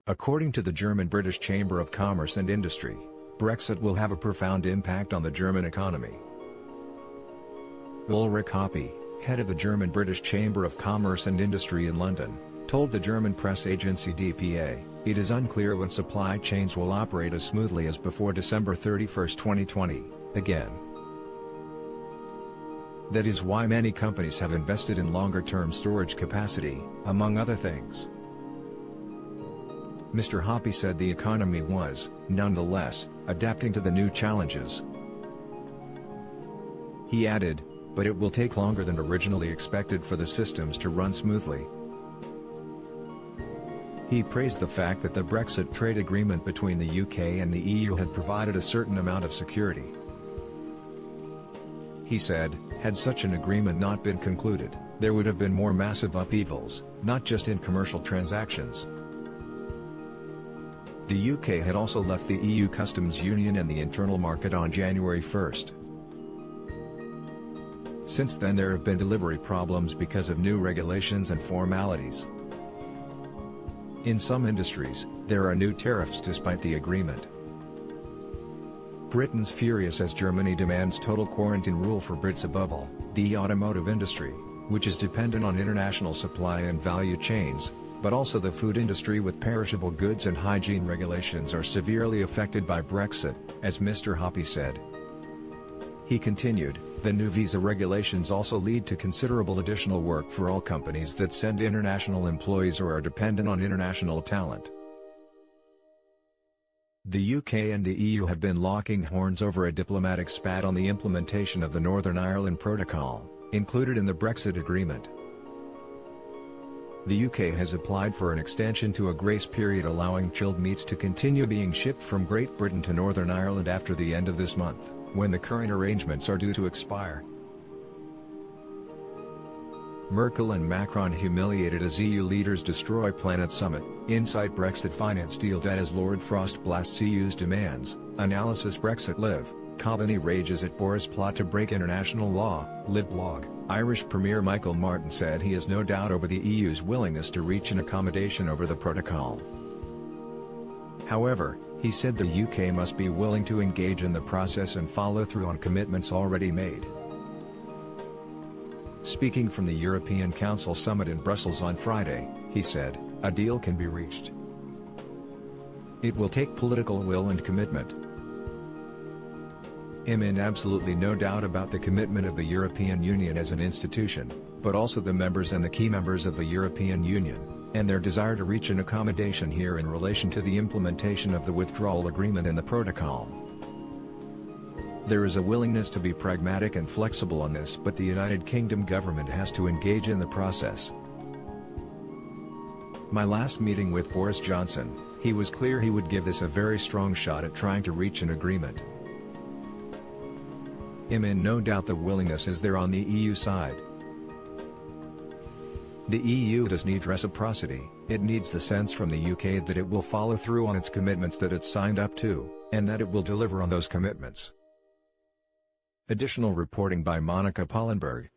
According to the German-British Chamber of Commerce and Industry, Brexit will have a profound impact on the German economy. Ulrich Hoppe, head of the German-British Chamber of Commerce and Industry in London, told the German press agency DPA, "It is unclear when supply chains will operate as smoothly as before December 31, 2020, again. That is why many companies have invested in longer-term storage capacity, among other things." Mr. Hoppe said the economy was, nonetheless, adapting to the new challenges. He added, "But it will take longer than originally expected for the systems to run smoothly." He praised the fact that the Brexit trade agreement between the UK and the EU had provided a certain amount of security. He said, "Had such an agreement not been concluded, there would have been more massive upheavals, not just in commercial transactions." The UK had also left the EU customs union and the internal market on January 1. Since then there have been delivery problems because of new regulations and formalities. In some industries, there are new tariffs despite the agreement. Britain's furious as Germany demands total quarantine rule for Brits above all, the automotive industry, which is dependent on international supply and value chains, but also the food industry with perishable goods and hygiene regulations are severely affected by Brexit, as Mr. Hoppe said. He continued, "The new visa regulations also lead to considerable additional work for all companies that send international employees or are dependent on international talent." The UK and the EU have been locking horns over a diplomatic spat on the implementation of the Northern Ireland Protocol, included in the Brexit agreement. The UK has applied for an extension to a grace period allowing chilled meats to continue being shipped from Great Britain to Northern Ireland after the end of this month, when the current arrangements are due to expire. Merkel and Macron humiliated as EU leaders destroy Planet Summit, inside Brexit finance deal debt as Lord Frost blasts EU's demands, analysis Brexit Live, Coveney rages at Boris plot to break international law, Live blog. Irish Premier Michael Martin said he has no doubt over the EU's willingness to reach an accommodation over the protocol. However, he said the UK must be willing to engage in the process and follow through on commitments already made. Speaking from the European Council summit in Brussels on Friday, he said, "A deal can be reached. It will take political will and commitment. I'm in absolutely no doubt about the commitment of the European Union as an institution, but also the members and the key members of the European Union, and their desire to reach an accommodation here in relation to the implementation of the withdrawal agreement and the protocol. There is a willingness to be pragmatic and flexible on this, but the United Kingdom government has to engage in the process. My last meeting with Boris Johnson, he was clear he would give this a very strong shot at trying to reach an agreement. I'm in no doubt the willingness is there on the EU side. The EU does need reciprocity, it needs the sense from the UK that it will follow through on its commitments that it signed up to, and that it will deliver on those commitments." Additional reporting by Monica Pollenberg.